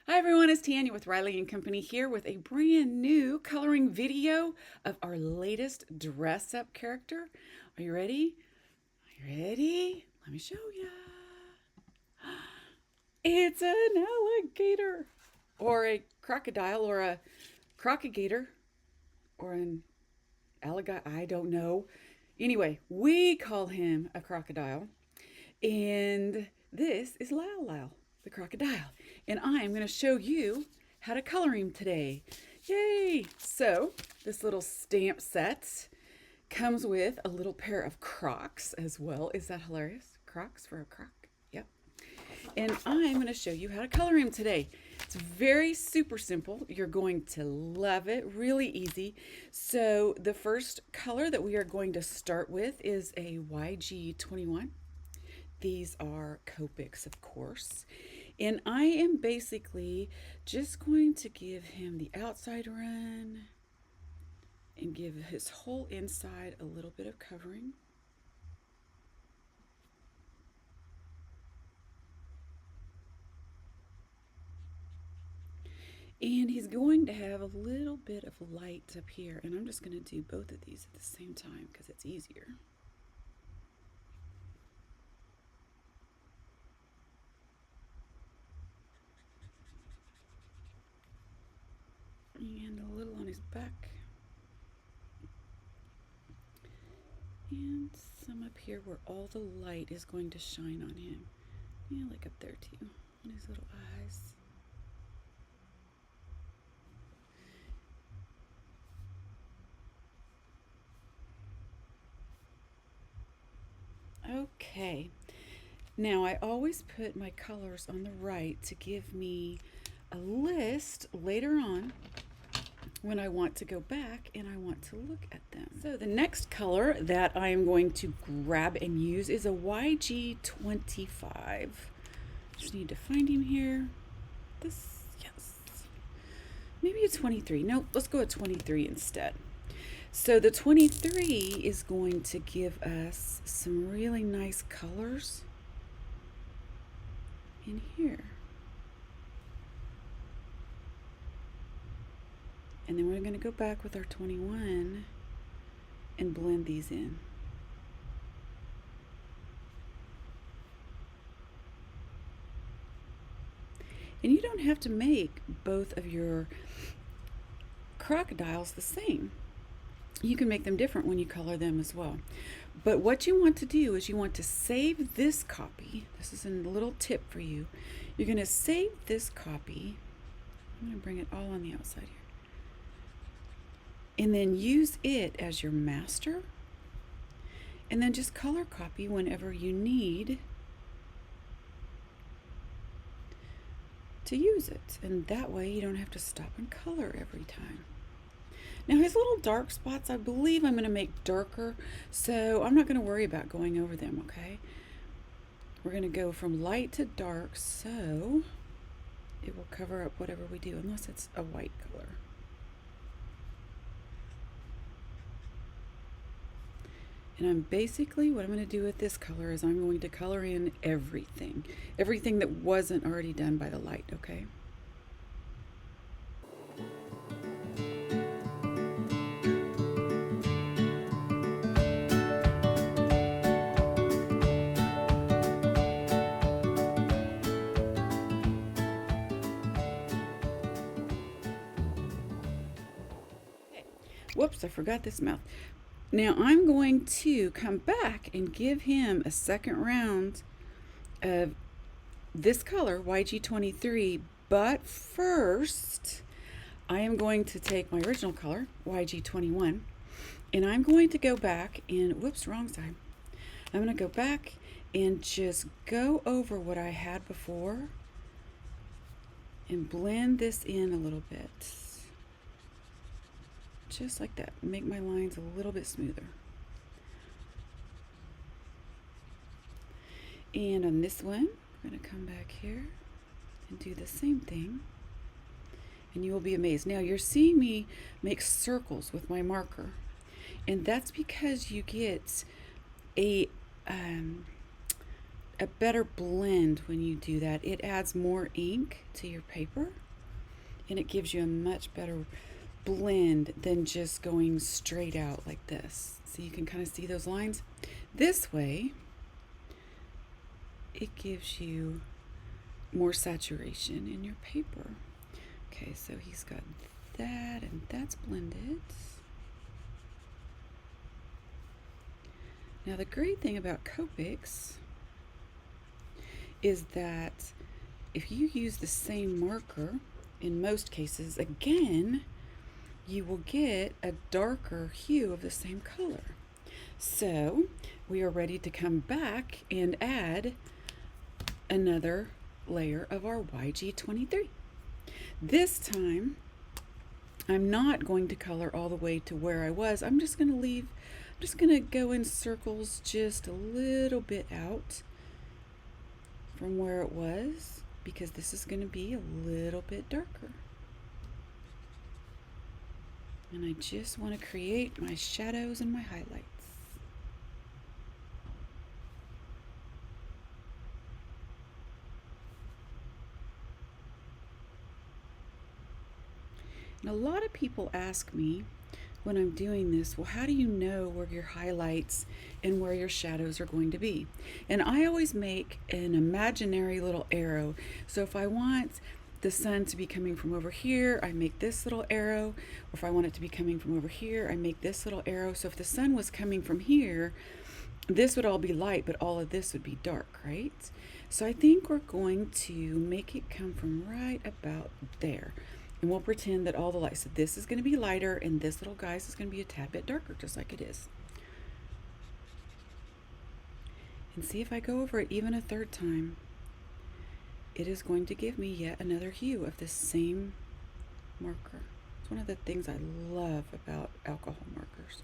Hi everyone, it's Tanya with Riley and Company here with a brand new coloring video of our latest dress-up character. Are you ready? Are you ready? Let me show you. It's an alligator or a crocodile or a crocagator or an alligator, I don't know. Anyway, we call him a crocodile. And this is Lyle, the crocodile. And I'm going to show you how to color him today. Yay! So, this little stamp set comes with a little pair of Crocs as well. Is that hilarious? Crocs for a croc? Yep. And I'm going to show you how to color him today. It's very super simple. You're going to love it. Really easy. So, the first color that we are going to start with is a YG21. These are Copics, of course. And I am basically just going to give him the outside run and give his whole inside a little bit of covering. And he's going to have a little bit of light up here. And I'm just going to do both of these at the same time because it's easier. And a little on his back. And some up here where all the light is going to shine on him. Yeah, like up there too, on his little eyes. Okay, now I always put my colors on the right to give me a list later on when I want to go back and I want to look at them. So the next color that I am going to grab and use is a YG25. Just need to find him here. This, yes. Maybe a 23. No, let's go with 23 instead. So the 23 is going to give us some really nice colors in here. And then we're going to go back with our 21 and blend these in. And you don't have to make both of your crocodiles the same. You can make them different when you color them as well. But what you want to do is you want to save this copy. This is a little tip for you. You're going to save this copy. I'm going to bring it all on the outside here. And then use it as your master. And then just color copy whenever you need to use it. And that way you don't have to stop and color every time. Now his little dark spots, I believe I'm going to make darker, so I'm not going to worry about going over them, okay? We're going to go from light to dark, so it will cover up whatever we do, unless it's a white color. And I'm basically, what I'm going to do with this color is I'm going to color in everything that wasn't already done by the light, okay? Whoops, I forgot this mouth. Now I'm going to come back and give him a second round of this color, YG23, but first I am going to take my original color, YG21, and I'm going to go back and, whoops, wrong side. I'm going to go back and just go over what I had before and blend this in a little bit. Just like that. Make my lines a little bit smoother. And on this one, we're going to come back here and do the same thing. And you will be amazed. Now you're seeing me make circles with my marker. And that's because you get a a better blend when you do that. It adds more ink to your paper and it gives you a much better blend than just going straight out like this. So you can kind of see those lines. This way, it gives you more saturation in your paper. Okay, so he's got that and that's blended. Now the great thing about Copics is that if you use the same marker, in most cases, again, you will get a darker hue of the same color. So we are ready to come back and add another layer of our YG23. This time, I'm not going to color all the way to where I was. I'm just going to go in circles just a little bit out from where it was, because this is going to be a little bit darker. And I just want to create my shadows and my highlights. And a lot of people ask me when I'm doing this, well, how do you know where your highlights and where your shadows are going to be? And I always make an imaginary little arrow. So if I want the sun to be coming from over here, I make this little arrow. Or if I want it to be coming from over here, I make this little arrow. So if the sun was coming from here, this would all be light, but all of this would be dark, right? So I think we're going to make it come from right about there. And we'll pretend that all the lights, so this is going to be lighter and this little guy's is going to be a tad bit darker, just like it is. And see, if I go over it even a third time, it is going to give me yet another hue of the same marker. It's one of the things I love about alcohol markers.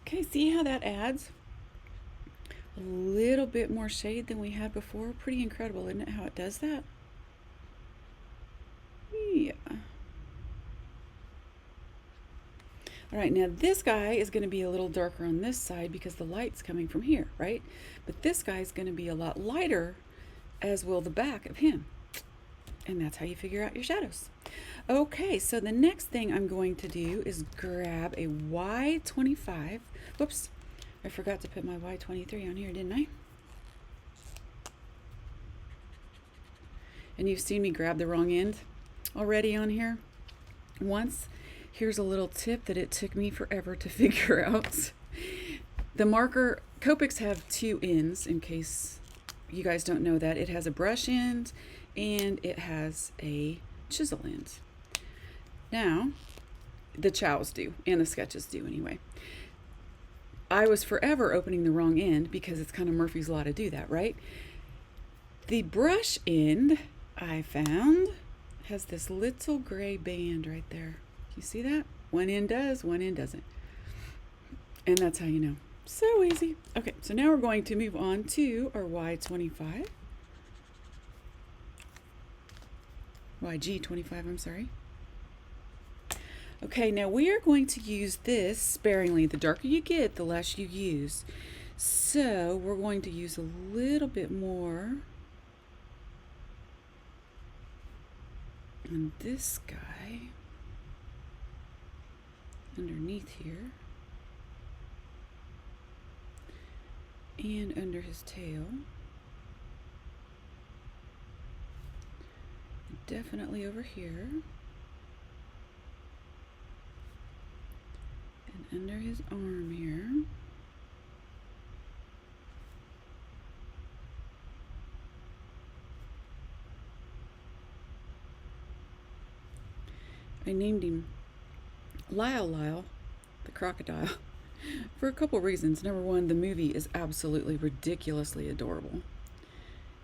Okay, see how that adds a little bit more shade than we had before? Pretty incredible, isn't it, how it does that? Yeah. All right, now this guy is going to be a little darker on this side because the light's coming from here, right? But this guy is going to be a lot lighter, as will the back of him. And that's how you figure out your shadows. Okay, so the next thing I'm going to do is grab a Y25. Whoops, I forgot to put my Y23 on here, didn't I? And you've seen me grab the wrong end already on here once. Here's a little tip that it took me forever to figure out. The marker, Copics have two ends, in case you guys don't know that. It has a brush end and it has a chisel end. Now, the chows do, and the sketches do anyway. I was forever opening the wrong end because it's kind of Murphy's Law to do that, right? The brush end, I found, has this little gray band right there. You see that? One end does, one end doesn't. And that's how you know. So easy. Okay, so now we're going to move on to our Y25. YG25, I'm sorry. Okay, now we are going to use this sparingly. The darker you get, the less you use. So we're going to use a little bit more on this guy underneath here and under his tail. Definitely over here. And under his arm here. I named him Lyle, the crocodile, for a couple reasons. Number one, the movie is absolutely ridiculously adorable.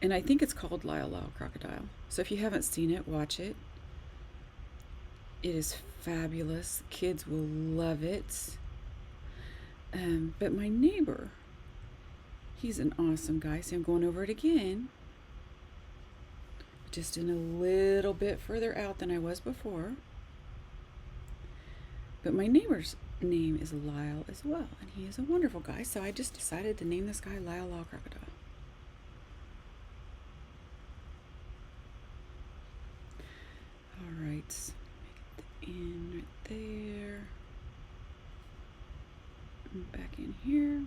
And I think it's called Lyle, Crocodile. So if you haven't seen it, watch it. It is fabulous. Kids will love it. But my neighbor, He's an awesome guy. See, I'm going over it again. Just in a little bit further out than I was before. But my neighbor's name is Lyle as well, and he is a wonderful guy, so I just decided to name this guy Lyle Crocodile. All right, make the end right there. And back in here.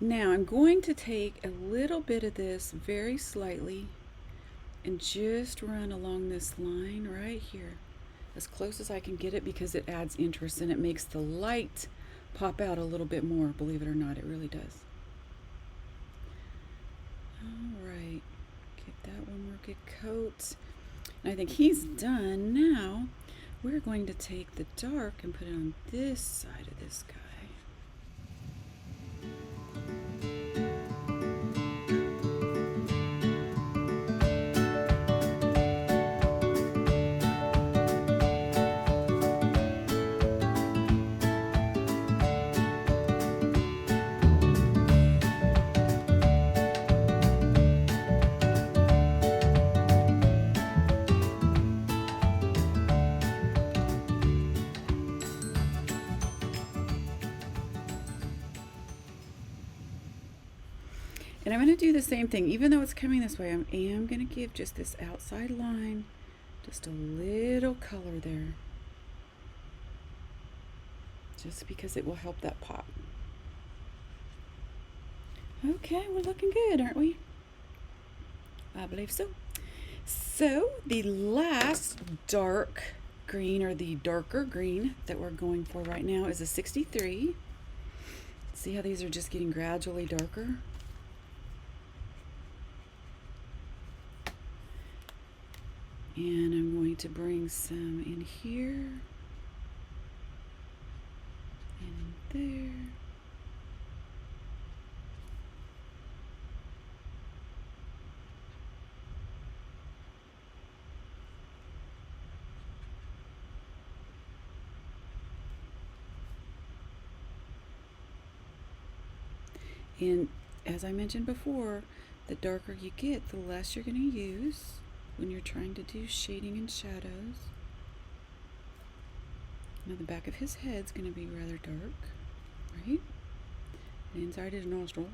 Now I'm going to take a little bit of this very slightly and just run along this line right here as close as I can get it, because it adds interest and it makes the light pop out a little bit more. Believe it or not, it really does. All right, give that one more good coat. And I think he's done. Now we're going to take the dark and put it on this side of this guy. And I'm going to do the same thing, even though it's coming this way. I am going to give just this outside line just a little color there, just because it will help that pop. Okay, we're looking good, aren't we? I believe so. So the last dark green, or the darker green that we're going for right now, is a 63. See how these are just getting gradually darker? And I'm going to bring some in here and in there. And as I mentioned before, the darker you get, the less you're going to use when you're trying to do shading and shadows. Now the back of his head's going to be rather dark, right? And inside his nostrils.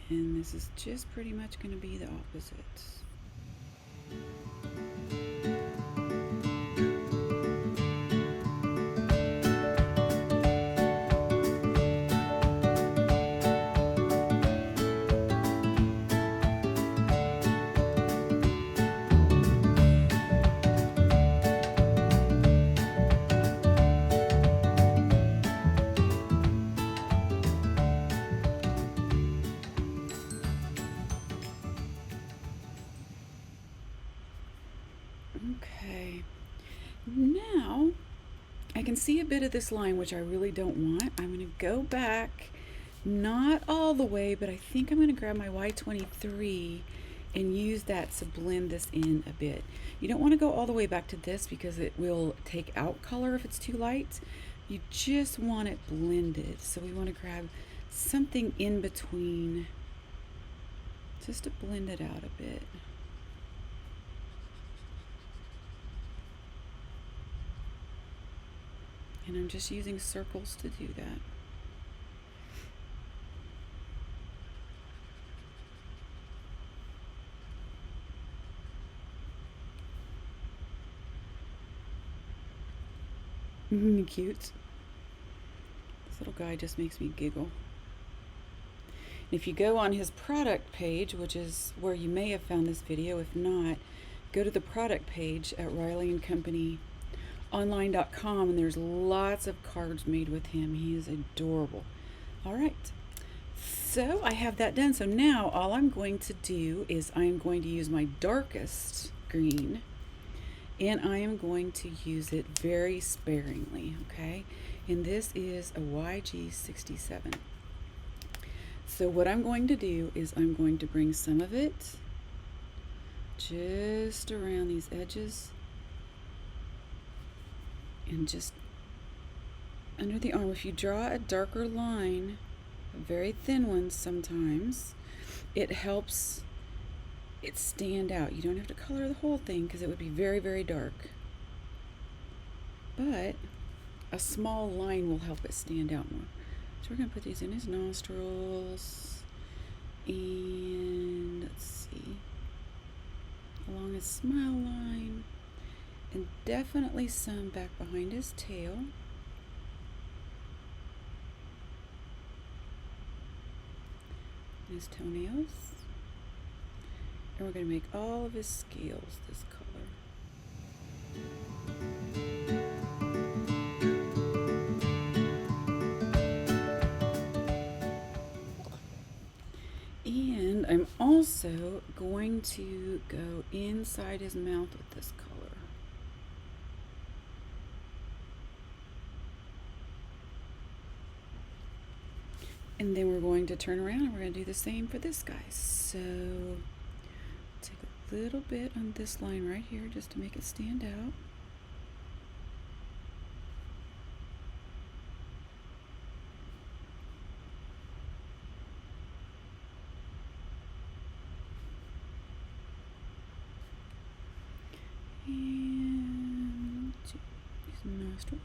And this is just pretty much going to be the opposites. Okay, now I can see a bit of this line, which I really don't want. I'm going to go back, not all the way, but I think I'm going to grab my Y23 and use that to blend this in a bit. You don't want to go all the way back to this because it will take out color if it's too light. You just want it blended. So we want to grab something in between just to blend it out a bit. And I'm just using circles to do that. Cute. This little guy just makes me giggle. And if you go on his product page, which is where you may have found this video, if not, go to the product page at Riley & Company online.com, and there's lots of cards made with him. He is adorable. All right, so I have that done. So now all I'm going to do is I'm going to use my darkest green, and I am going to use it very sparingly, okay? And this is a YG67. So what I'm going to do is I'm going to bring some of it just around these edges and just under the arm. If you draw a darker line, a very thin one sometimes, it helps it stand out. You don't have to color the whole thing because it would be very, very dark. But a small line will help it stand out more. So we're going to put these in his nostrils. And let's see. Along his smile line. And definitely some back behind his tail. His toenails. And we're going to make all of his scales this color. And I'm also going to go inside his mouth with this color. And then we're going to turn around and we're going to do the same for this guy. So take a little bit on this line right here just to make it stand out. And his nostrils.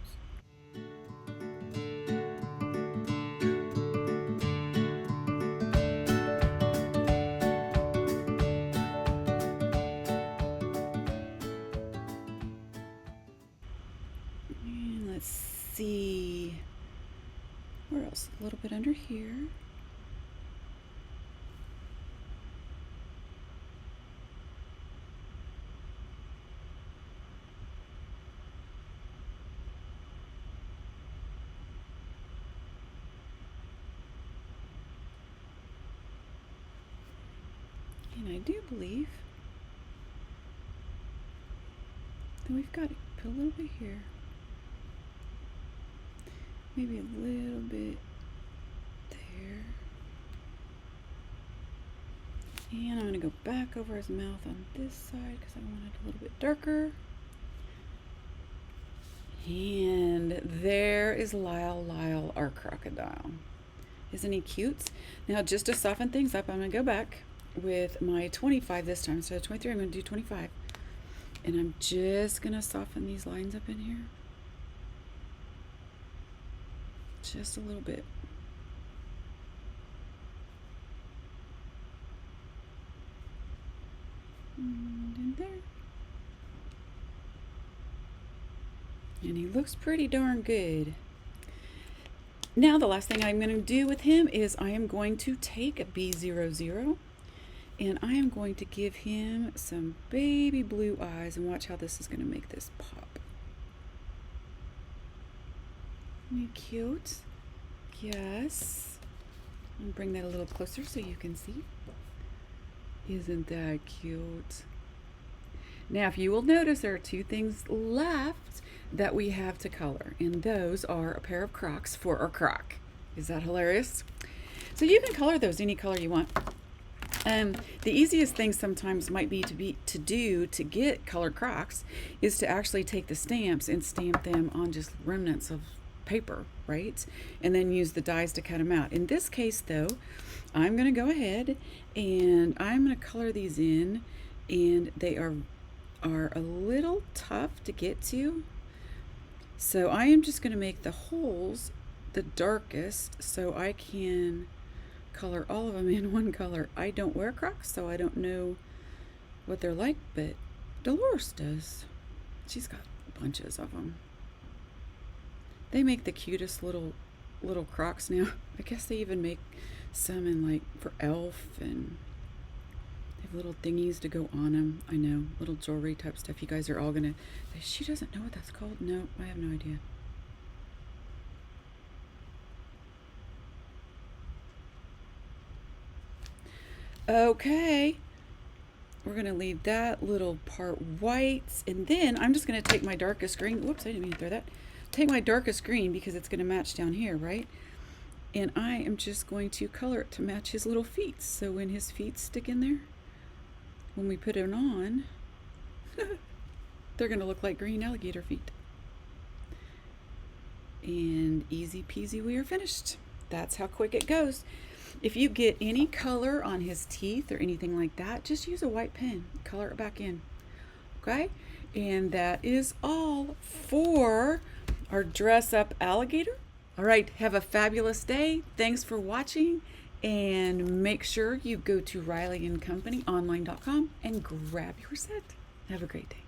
And let's see, where else? A little bit under here. And I do believe that we've got it. Put a little bit here. Maybe a little bit there. And I'm going to go back over his mouth on this side because I want it a little bit darker. And there is Lyle, our crocodile. Isn't he cute? Now, just to soften things up, I'm going to go back with my 25 this time. So 23, I'm going to do 25. And I'm just going to soften these lines up in here. Just a little bit. And in there. And he looks pretty darn good. Now the last thing I'm going to do with him is I am going to take a B00 and I am going to give him some baby blue eyes, and watch how this is going to make this pop. Isn't he cute? Yes. I'll bring that a little closer so you can see. Isn't that cute? Now, if you will notice, there are two things left that we have to color, and those are a pair of Crocs for our Croc. Is that hilarious? So you can color those any color you want. The easiest thing sometimes might be to get colored Crocs is to actually take the stamps and stamp them on just remnants of paper, right? And then use the dies to cut them out. In this case, though, I'm going to go ahead and I'm going to color these in, and they are a little tough to get to. So I am just going to make the holes the darkest so I can color all of them in one color. I don't wear Crocs, so I don't know what they're like, but Dolores does. She's got bunches of them. They make the cutest little Crocs now. I guess they even make some in, like, for Elf, and they have little thingies to go on them. I know, little jewelry type stuff. You guys are all gonna say, she doesn't know what that's called. No, I have no idea. Okay, we're going to leave that little part white, and then I'm just going to take my darkest green. Whoops, I didn't mean to throw that. Take my darkest green because it's going to match down here, right? And I am just going to color it to match his little feet. So when his feet stick in there, when we put it on, they're going to look like green alligator feet. And easy peasy, we are finished. That's how quick it goes. If you get any color on his teeth or anything like that, just use a white pen, color it back in. Okay? And that is all for our dress up alligator. All right, have a fabulous day. Thanks for watching, and make sure you go to RileyandCompanyOnline.com and grab your set. Have a great day.